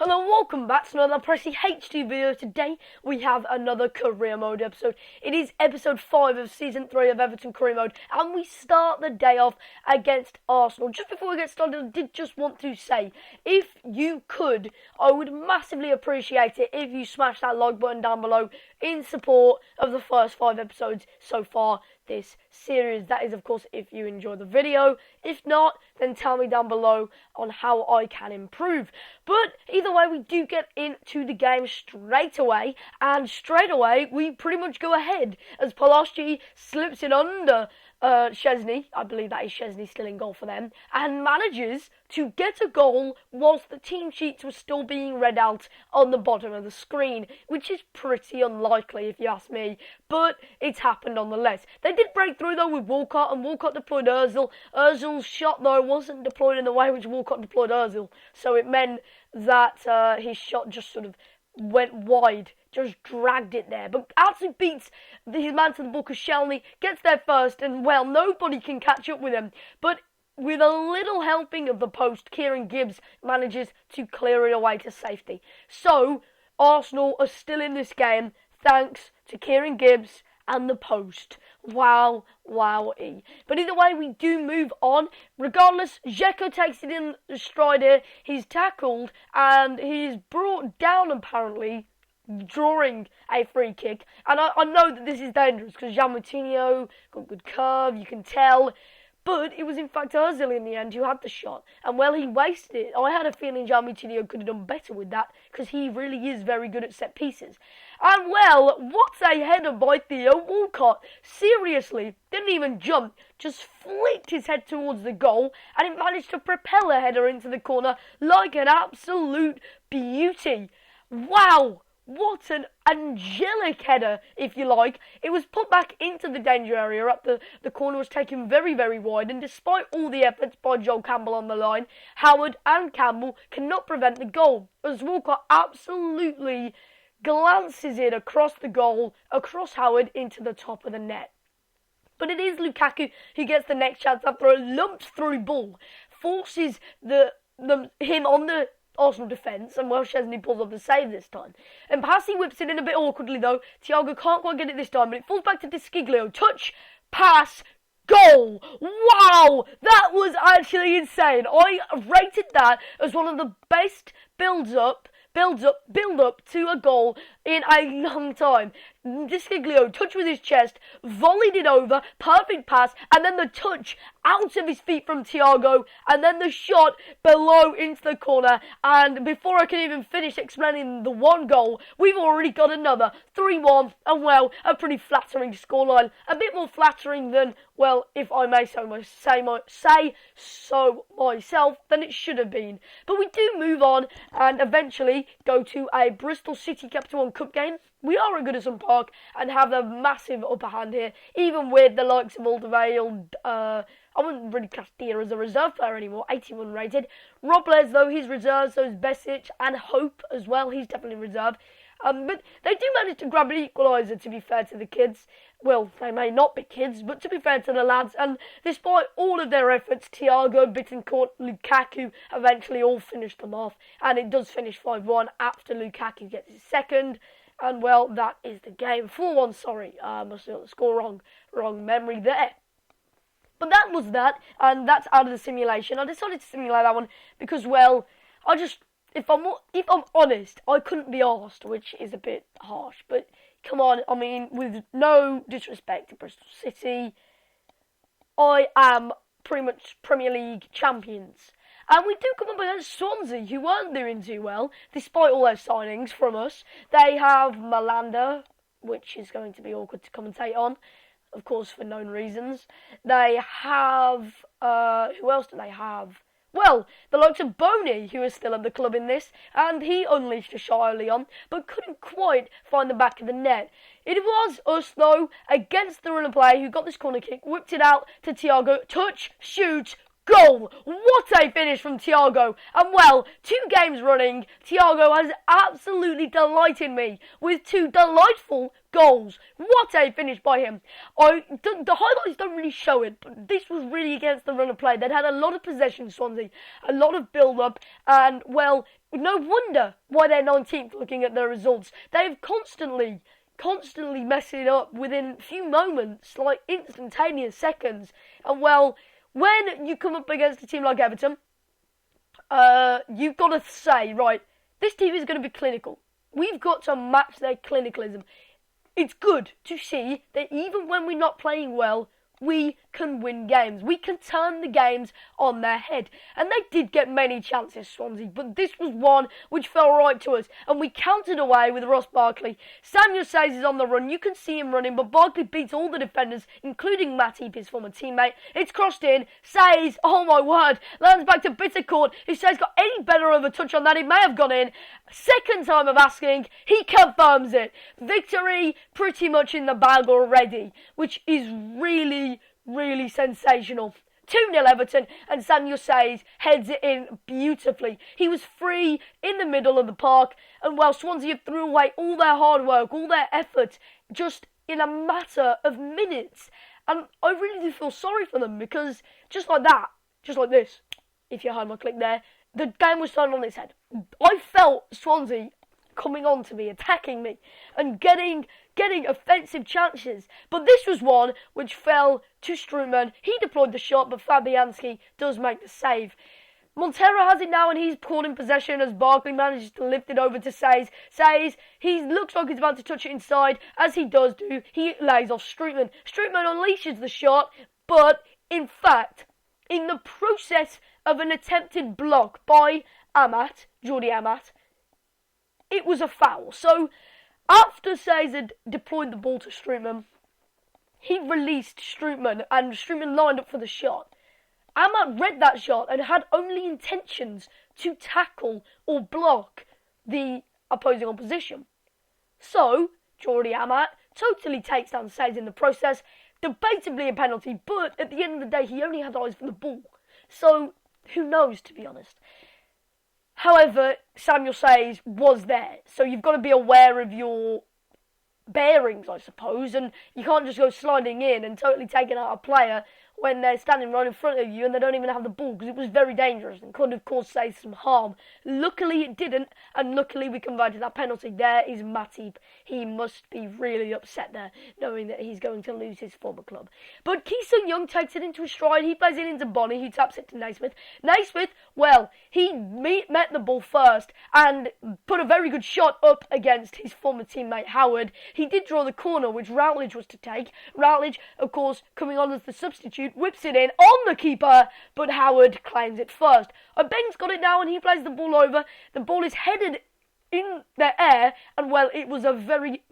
Hello and welcome back to another Pressy H2 video. Today we have another career mode episode. It is episode 5 of season 3 of Everton career mode, and we start the day off against Arsenal. Just before we get started, I did just want to say, if you could, I would massively appreciate it if you smash that like button down below in support of the first 5 episodes so far this series. That is, of course, if you enjoy the video. If not, then tell me down below on how I can improve. But either way, we do get into the game straight away, and straight away we pretty much go ahead as Polaski slips it under Chesney. I believe that is Chesney still in goal for them, and manages to get a goal whilst the team sheets were still being read out on the bottom of the screen, which is pretty unlikely if you ask me, but it's happened nonetheless. They did break through though with Walcott, and Walcott deployed Ozil. Ozil's shot though wasn't deployed in the way which Walcott deployed Ozil, so it meant that his shot just sort of went wide, just dragged it there. But absolutely beats his man to the ball. Koscielny gets there first, and well, nobody can catch up with him. But with a little helping of the post, Kieran Gibbs manages to clear it away to safety. So Arsenal are still in this game thanks to Kieran Gibbs and the post. Wow, wowie. But either way, we do move on. Regardless, Dzeko takes it in stride here. He's tackled and he's brought down apparently, drawing a free kick. And I know that this is dangerous because Jean Moutinho got good curve, you can tell. But it was in fact Ozil in the end who had the shot. And well, he wasted it. I had a feeling Jean Moutinho could have done better with that because he really is very good at set pieces. And well, what a header by Theo Walcott. Seriously, didn't even jump, just flicked his head towards the goal, and it managed to propel a header into the corner like an absolute beauty. Wow! What an angelic header, if you like. It was put back into the danger area. The corner was taken very, very wide. And despite all the efforts by Joel Campbell on the line, Howard and Campbell cannot prevent the goal, as Walcott absolutely glances it across the goal, across Howard, into the top of the net. But it is Lukaku who gets the next chance after a lumped through ball, forces him on the Arsenal defence, and well, Chesney pulls off the save this time. And Passy whips it in a bit awkwardly though. Thiago can't quite get it this time, but it falls back to Desciglio. Touch, pass, goal! Wow! That was actually insane. I rated that as one of the best build up to a goal in a long time. Desciglio touched with his chest, volleyed it over, perfect pass, and then the touch out of his feet from Thiago, and then the shot below into the corner. And before I can even finish explaining the one goal, we've already got another 3-1, and well, a pretty flattering scoreline. A bit more flattering than, well, if I may say so myself, than it should have been. But we do move on and eventually go to a Bristol City Capital One Cup game. We are at Goodison Park and have a massive upper hand here, even with the likes of Alderweireld. I wouldn't really class Dia as a reserve player anymore, 81 rated. Robles, though, he's reserved, so is Besic, and Hope as well, he's definitely reserved. But they do manage to grab an equaliser, to be fair to the kids. Well, they may not be kids, but to be fair to the lads, and despite all of their efforts, Thiago, Bittencourt, Lukaku eventually all finished them off, and it does finish 5-1 after Lukaku gets his second. And well, that is the game. 4-1, sorry. Must have got the score wrong memory there. But that was that, and that's out of the simulation. I decided to simulate that one because, well, if I'm honest, I couldn't be arsed, which is a bit harsh. But come on, I mean, with no disrespect to Bristol City, I am pretty much Premier League champions. And we do come up against Swansea, who weren't doing too well, despite all those signings from us. They have Malanda, which is going to be awkward to commentate on, of course, for known reasons. They have, who else do they have? Well, the likes of Boney, who is still at the club in this, and he unleashed a shot early on, but couldn't quite find the back of the net. It was us, though, against the run of play, who got this corner kick, whipped it out to Thiago, touch, shoot, goal. What a finish from Thiago. And well, 2 games running, Thiago has absolutely delighted me with 2 delightful goals. What a finish by him. The highlights don't really show it, but this was really against the run of play. They'd had a lot of possession, Swansea, a lot of build-up, and well, no wonder why they're 19th looking at their results. They've constantly messed it up within a few moments, like instantaneous seconds. And well, when you come up against a team like Everton, you've got to say, right, this team is going to be clinical. We've got to match their clinicalism. It's good to see that even when we're not playing well, we can win games. We can turn the games on their head. And they did get many chances, Swansea, but this was one which fell right to us. And we countered away with Ross Barkley. Samuel Says is on the run. You can see him running, but Barkley beats all the defenders, including Matip, his former teammate. It's crossed in. Says, oh my word, lands back to Bittercourt. If Says got any better of a touch on that, it may have gone in. Second time of asking, he confirms it. Victory pretty much in the bag already, which is really sensational. 2-0 Everton, and Samuel Says heads it in beautifully. He was free in the middle of the park, and well, Swansea threw away all their hard work, all their effort, just in a matter of minutes. And I really do feel sorry for them, because just like that, just like this, if you heard my click there, the game was turned on its head. I felt Swansea coming on to me, attacking me, and getting offensive chances. But this was one which fell to Strootman. He deployed the shot, but Fabianski does make the save. Montero has it now, and he's caught in possession as Barkley manages to lift it over to Says. Says, he looks like he's about to touch it inside. As he does do, he lays off Strootman. Strootman unleashes the shot, but in fact, in the process of an attempted block by Jordi Amat, it was a foul. So, after Says had deployed the ball to Strootman, he released Strootman, and Strootman lined up for the shot. Amat read that shot and had only intentions to tackle or block the opposing opposition. So, Jordi Amat totally takes down Says in the process, debatably a penalty, but at the end of the day, he only had eyes for the ball. So, who knows, to be honest. However, Samuel Says was there, so you've got to be aware of your bearings, I suppose, and you can't just go sliding in and totally taking out a player when they're standing right in front of you and they don't even have the ball, because it was very dangerous and could, of course, say some harm. Luckily, it didn't, and luckily we converted that penalty. There is Matip. He must be really upset there, knowing that he's going to lose his former club. But Ki-Sung Young takes it into his stride. He plays it into Bonnie, who taps it to Naismith. Naismith, well, he met the ball first and put a very good shot up against his former teammate Howard. He did draw the corner, which Routledge was to take. Routledge, of course, coming on as the substitute, whips it in on the keeper, but Howard claims it first. Obeng's got it now, and he plays the ball over. The ball is headed in the air, and well, it was a very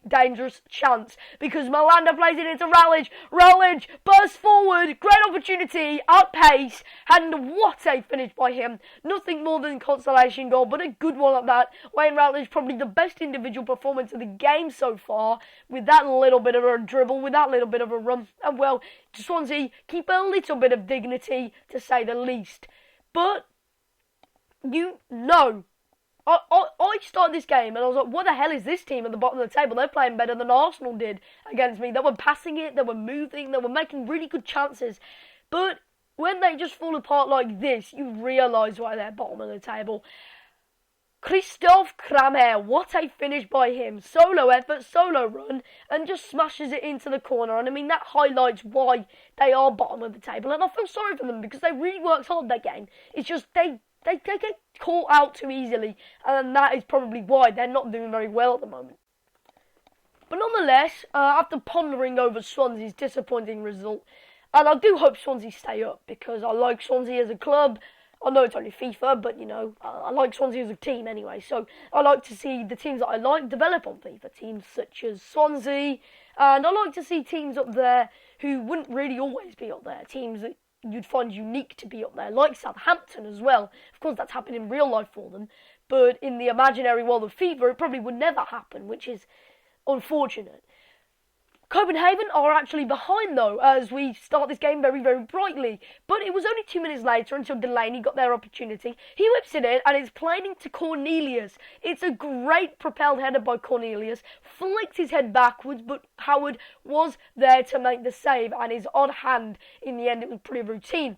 dangerous chance, because Malanda plays it into Routledge. Routledge bursts forward, great opportunity, outpace, and what a finish by him. Nothing more than consolation goal, but a good one at that. Wayne Routledge, probably the best individual performance of the game so far, with that little bit of a dribble, with that little bit of a run, and well, Swansea keep a little bit of dignity, to say the least. But, you know, I started this game and I was like, what the hell is this team at the bottom of the table? They're playing better than Arsenal did against me. They were passing it, they were moving, they were making really good chances. But when they just fall apart like this, you realise why they're bottom of the table. Christophe Kramer, what a finish by him. Solo effort, solo run, and just smashes it into the corner. And I mean, that highlights why they are bottom of the table. And I feel sorry for them, because they really worked hard that game. It's just they get caught out too easily, and that is probably why they're not doing very well at the moment. But nonetheless, after pondering over Swansea's disappointing result, and I do hope Swansea stay up, because I like Swansea as a club. I know it's only FIFA, but, you know, I like Swansea as a team anyway, so I like to see the teams that I like develop on FIFA, teams such as Swansea, and I like to see teams up there who wouldn't really always be up there, teams that you'd find unique to be up there, like Southampton as well. Of course, that's happened in real life for them, but in the imaginary world of FIFA, it probably would never happen, which is unfortunate. Copenhagen are actually behind though as we start this game very, very brightly. But it was only 2 minutes later until Delaney got their opportunity. He whips it in and it's played into Cornelius. It's a great propelled header by Cornelius. Flicks his head backwards, but Howard was there to make the save, and his odd hand in the end, it was pretty routine.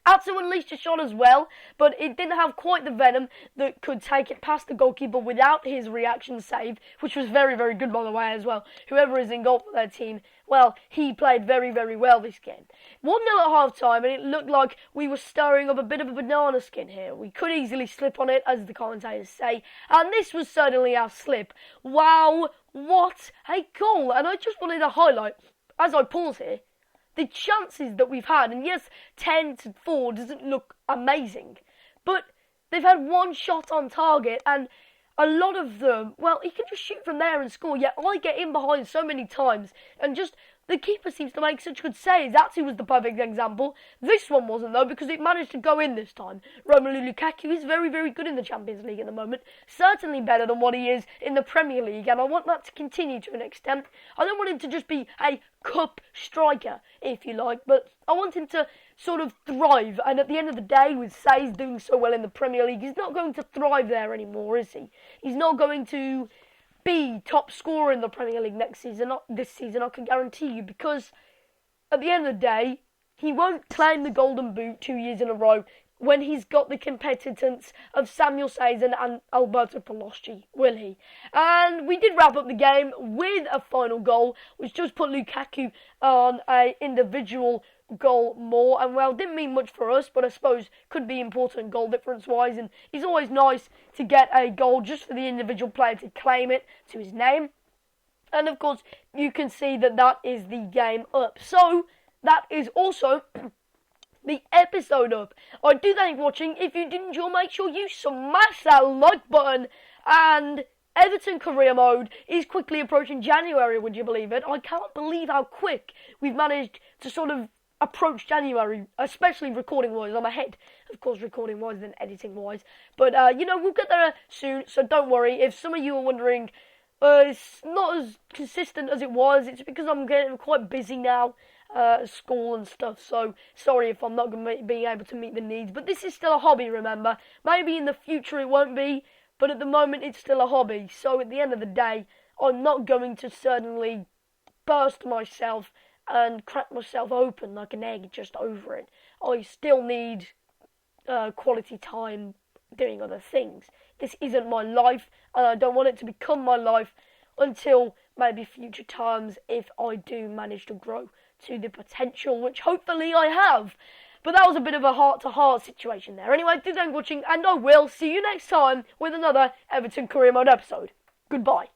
Atsu unleashed a shot as well, but it didn't have quite the venom that could take it past the goalkeeper without his reaction save, which was very, very good, by the way, as well. Whoever is in goal for their team, well, he played very, very well this game. 1-0 at half-time, and it looked like we were stirring up a bit of a banana skin here. We could easily slip on it, as the commentators say, and this was certainly our slip. Wow, what a goal! And I just wanted to highlight, as I pause here, the chances that we've had. And yes, 10-4 doesn't look amazing, but they've had one shot on target, and a lot of them, well, he can just shoot from there and score, yet I get in behind so many times, and just the keeper seems to make such good saves. Atsu was the perfect example. This one wasn't, though, because it managed to go in this time. Romelu Lukaku is very, very good in the Champions League at the moment. Certainly better than what he is in the Premier League, and I want that to continue to an extent. I don't want him to just be a cup striker, if you like, but I want him to sort of thrive. And at the end of the day, with Says doing so well in the Premier League, he's not going to thrive there anymore, is he? He's not going to be top scorer in the Premier League next season, not this season, I can guarantee you, because at the end of the day, he won't claim the Golden Boot 2 years in a row when he's got the competence of Samuel Sazen and Alberto Palosci, will he? And we did wrap up the game with a final goal, which just put Lukaku on an individual goal more, and well, didn't mean much for us, but I suppose could be important goal difference wise, and it's always nice to get a goal just for the individual player to claim it to his name. And of course, you can see that that is the game up. So that is also the episode up. I do thank you for watching. If you did enjoy, make sure you smash that like button. And Everton career mode is quickly approaching January, would you believe it? I can't believe how quick we've managed to sort of approach January, especially recording-wise. I'm ahead, of course, recording-wise than editing-wise. But, we'll get there soon, so don't worry. If some of you are wondering, it's not as consistent as it was, it's because I'm getting quite busy now, school and stuff, so sorry if I'm not going to be able to meet the needs. But this is still a hobby, remember. Maybe in the future it won't be, but at the moment it's still a hobby. So at the end of the day, I'm not going to certainly burst myself and crack myself open like an egg just over it. I still need quality time doing other things. This isn't my life, and I don't want it to become my life until maybe future times, if I do manage to grow to the potential, which hopefully I have. But that was a bit of a heart-to-heart situation there. Anyway, thanks for watching, and I will see you next time with another Everton Career Mode episode. Goodbye.